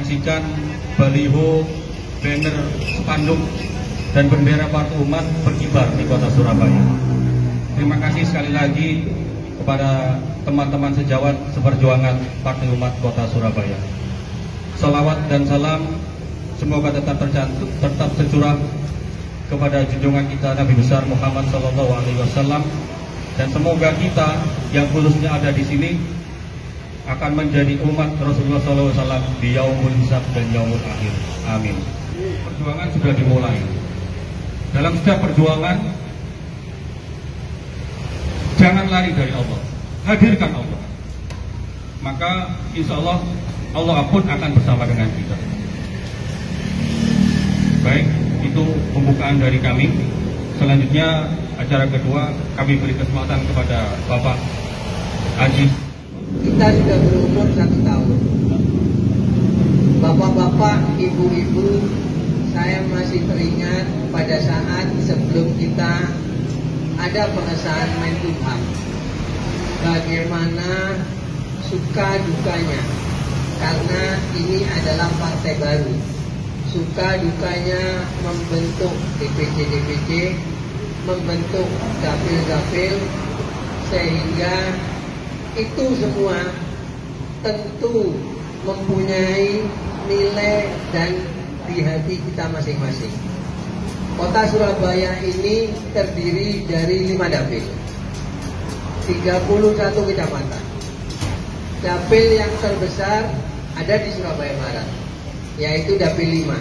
menyaksikan baliho, banner, spanduk, dan bendera Partai Umat berkibar di kota Surabaya. Terima kasih sekali lagi kepada teman-teman sejawat seperjuangan Partai Umat Kota Surabaya. Salawat dan salam semoga tetap tercurah kepada junjungan kita Nabi besar Muhammad SAW, dan semoga kita yang khususnya ada di sini akan menjadi umat Rasulullah SAW di yaumul hisab dan yaumul akhir. Amin. Perjuangan sudah dimulai. Dalam setiap perjuangan, jangan lari dari Allah, hadirkan Allah. Maka insya Allah, Allah pun akan bersama dengan kita. Baik, itu pembukaan dari kami. Selanjutnya acara kedua kami beri kesempatan kepada Bapak Aziz. Kita sudah berumur 1 tahun. Bapak-bapak, ibu-ibu, saya masih teringat pada saat sebelum kita ada pengesahan Menkumham, bagaimana suka dukanya, karena ini adalah partai baru. Suka dukanya membentuk DPC, membentuk dapil-dapil, sehingga itu semua tentu mempunyai nilai dan di hati kita masing-masing. Kota Surabaya ini terdiri dari 5 dapil, 31 kecamatan. Dapil yang terbesar ada di Surabaya Barat, yaitu Dapil 5,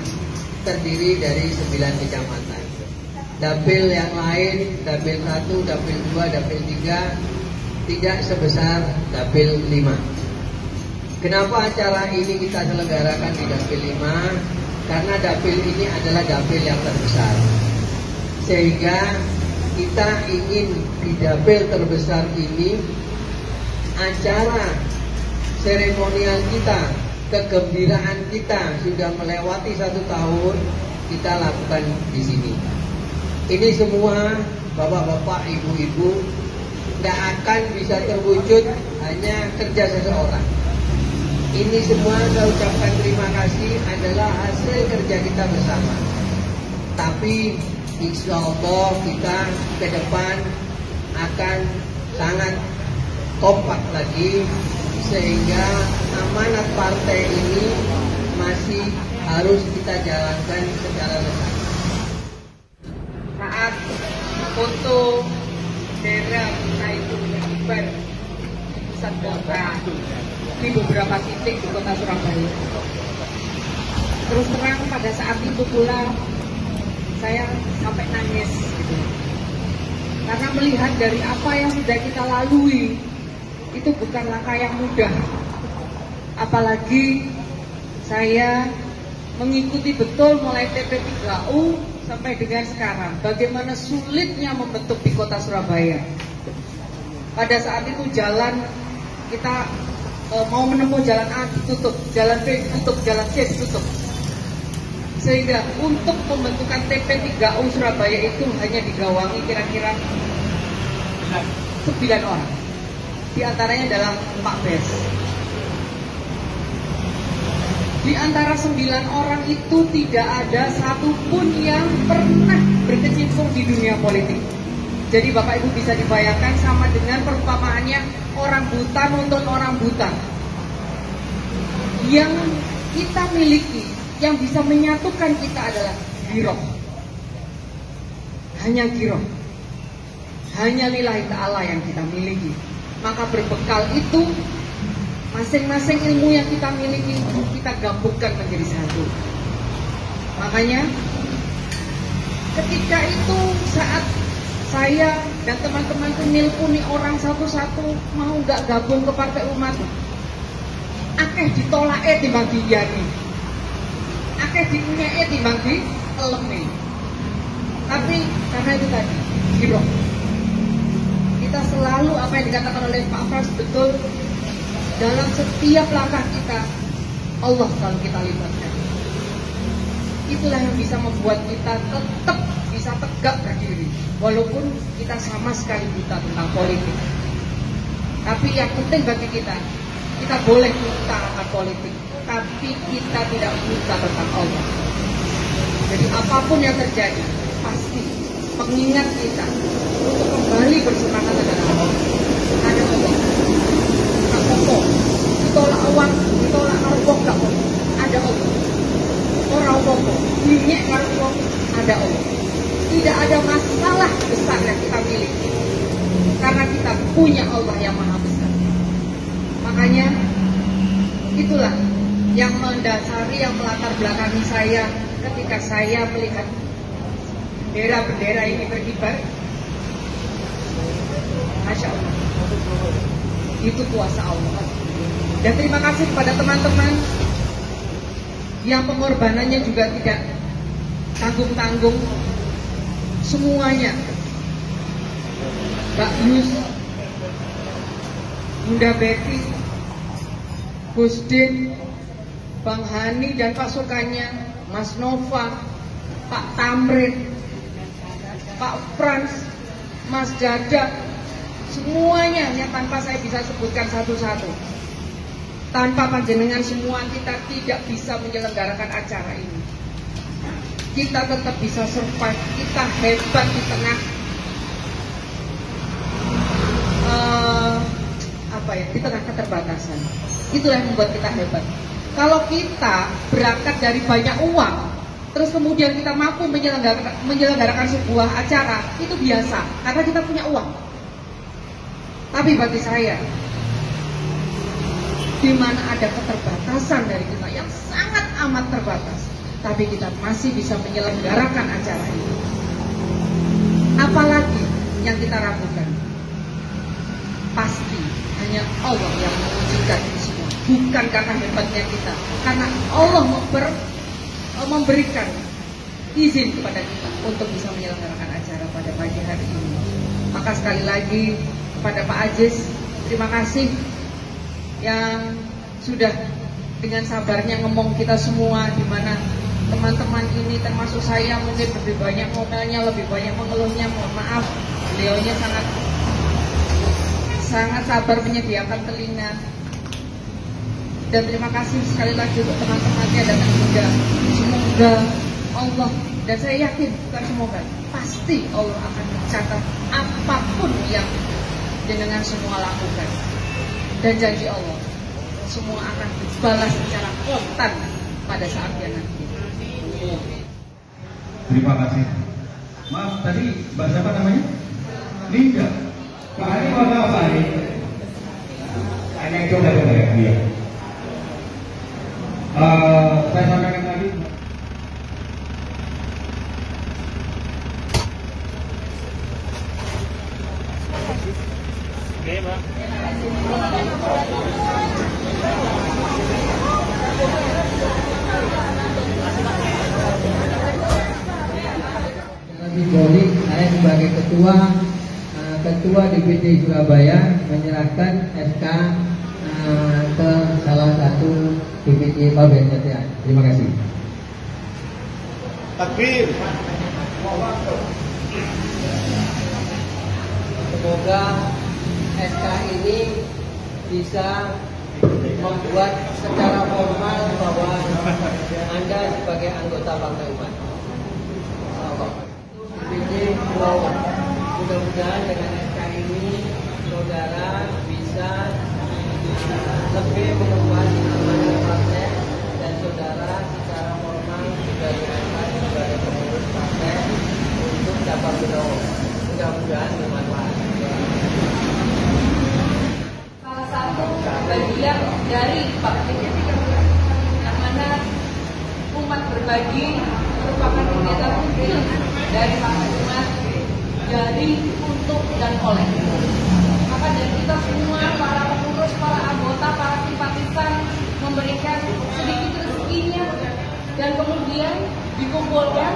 terdiri dari 9 kecamatan. Dapil yang lain, Dapil 1, Dapil 2, Dapil 3 tidak sebesar Dapil 5. Kenapa acara ini kita selenggarakan di Dapil 5? Karena dapil ini adalah dapil yang terbesar, sehingga kita ingin di dapil terbesar ini acara seremonial kita, kegembiraan kita sudah melewati 1 tahun, kita lakukan di sini. Ini semua bapak-bapak, ibu-ibu, tidak akan bisa terwujud hanya kerja seseorang. Ini semua saya ucapkan terima kasih adalah hasil kerja kita bersama. Tapi insya Allah kita ke depan akan sangat kompak lagi, sehingga amanat partai ini masih harus kita jalankan secara lengkap. Saat foto bendera kita itu berkibar di pusat kota, di beberapa titik di kota Surabaya. Terus terang pada saat itu pula saya sampai nangis gitu. Karena melihat dari apa yang sudah kita lalui, itu bukan langkah yang mudah. Apalagi saya mengikuti betul mulai TP3U sampai dengan sekarang, bagaimana sulitnya membentuk di kota Surabaya. Pada saat itu jalan kita mau menempuh jalan A ditutup, jalan B ditutup, jalan C ditutup. Sehingga untuk pembentukan TP3U Surabaya itu hanya digawangi kira-kira 9 orang. Di antaranya adalah Pak Bes. Di antara 9 orang itu tidak ada satupun yang pernah berkecimpung di dunia politik. Jadi Bapak Ibu bisa dibayangkan sama dengan perumpamaannya orang buta nonton orang buta. Yang kita miliki, yang bisa menyatukan kita adalah giroh. Hanya giroh. Hanya lillahi ta'ala yang kita miliki. Maka berbekal itu, masing-masing ilmu yang kita miliki kita gabungkan menjadi satu. Makanya ketika itu saat saya dan teman-teman itu nilpuni orang satu-satu mau nggak gabung ke Partai Umat, akeh ditolak timbang diyani, akeh dinyek timbang dielemi. Tapi karena itu tadi giroh, kita selalu apa yang dikatakan oleh Pak Fras betul, dalam setiap langkah kita Allah selalu kita libatkan. Itulah yang bisa membuat kita tetap bisa tegak berdiri, walaupun kita sama sekali buta tentang politik. Tapi yang penting bagi kita Kita boleh buta akan politik, tapi kita tidak buta tentang Allah. Jadi apapun yang terjadi, pasti pengingat kita untuk kembali bersemangat adalah Allah. Ada Allah. Tak apa. Ditolak uang, ditolak narkoba, tak apa. Ada Allah. Orang apa? Dinyek narkoba, ada Allah. Tidak ada masalah besar yang kita miliki, karena kita punya Allah yang maha besar. Makanya itulah yang mendasari, yang melatar belakangi saya ketika saya melihat bendera-bendera ini berkibar. Masya Allah, itu kuasa Allah. Dan terima kasih kepada teman-teman yang pengorbanannya juga tidak tanggung-tanggung. Semuanya, Mbak Yus, Bunda Betty, Gus Din, Bang Hani dan pasukannya, Mas Nova, Pak Tamrin, Pak Frans, Mas Dada, semuanya yang tanpa saya bisa sebutkan satu-satu. Tanpa panjenengan semua kita tidak bisa menyelenggarakan acara ini. Kita tetap bisa survive, kita hebat di tengah di tengah keterbatasan. Itulah yang membuat kita hebat. Kalau kita berangkat dari banyak uang, terus kemudian kita mampu menyelenggarakan sebuah acara, itu biasa, karena kita punya uang. Tapi bagi saya, di mana ada keterbatasan dari kita yang sangat amat terbatas, tapi kita masih bisa menyelenggarakan acara ini. Apalagi yang kita ragukan? Pasti hanya Allah yang mengujikan ini semua, bukan karena hebatnya kita, karena Allah memberikan izin kepada kita untuk bisa menyelenggarakan acara pada pagi hari ini. Maka sekali lagi kepada Pak Aziz, terima kasih yang sudah dengan sabarnya ngomong kita semua, di mana teman-teman ini termasuk saya mungkin lebih banyak ngomelnya, lebih banyak mengeluhnya. Mohon maaf, beliaunya sangat sabar menyediakan telinga. Dan terima kasih sekali lagi untuk teman-temannya dan juga semoga Allah, dan saya yakin bukan semoga, pasti Allah akan mencatat apapun yang jenengan semua lakukan. Dan janji Allah, semua akan dibalas secara kontan pada saatnya nanti. Terima kasih. Maaf, tadi Mbak siapa namanya? Linda. Pak Ani mau apa Ani? Ani coba ya dia. Saya sampaikan lagi. Oke, Mbak. Simboli, saya sebagai ketua DPD Surabaya menyerahkan SK ke salah satu DPD Paben Setia. Terima kasih. Takbir. Semoga SK ini bisa membuat secara formal bahwa Anda sebagai anggota Partai Umat. DPD Pulau. Mudah-mudahan dengan SK ini saudara bisa lebih mengemban amanah partai dan saudara secara formal juga diangkat sebagai pengurus partai untuk dapat Pulau. Mudah-mudahan bermanfaat. Salah satu bagian dari Bakti yang mana umat berbagi merupakan kegiatan rutin dari Partai Umat, dari, untuk, dan oleh. Maka dari kita semua, para pengurus, para anggota, para simpatisan memberikan sedikit rezekinya dan kemudian dikumpulkan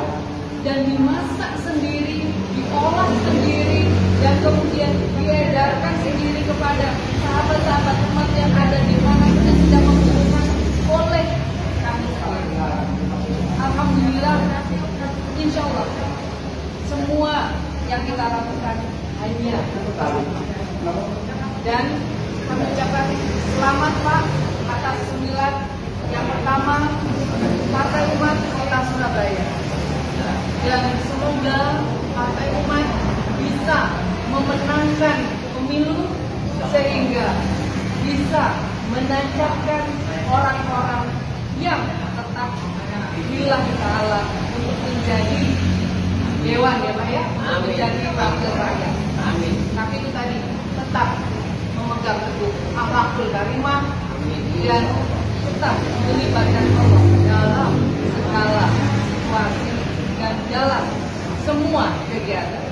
dan dimasak sendiri, diolah sendiri, dan kemudian diedarkan sendiri kepada sahabat-sahabat umat yang ada di mana kita sedang membutuhkan oleh kami sekalian. Alhamdulillah, insya Allah semua yang kita lakukan hanya untuk Allah. Dan kami ucapkan selamat Pak atas 9 yang pertama Partai Umat Kota Surabaya. Dan semoga Partai Umat bisa memenangkan pemilu sehingga bisa menancapkan orang-orang yang tetap lillahi ta'ala untuk menjadi dewan ya Pak ya, menjadi wakil rakyat. Amin. Tapi itu tadi tetap memegang teguh akhlakul karimah dan tetap melibatkan Allah dalam segala situasi dan dalam semua kegiatan.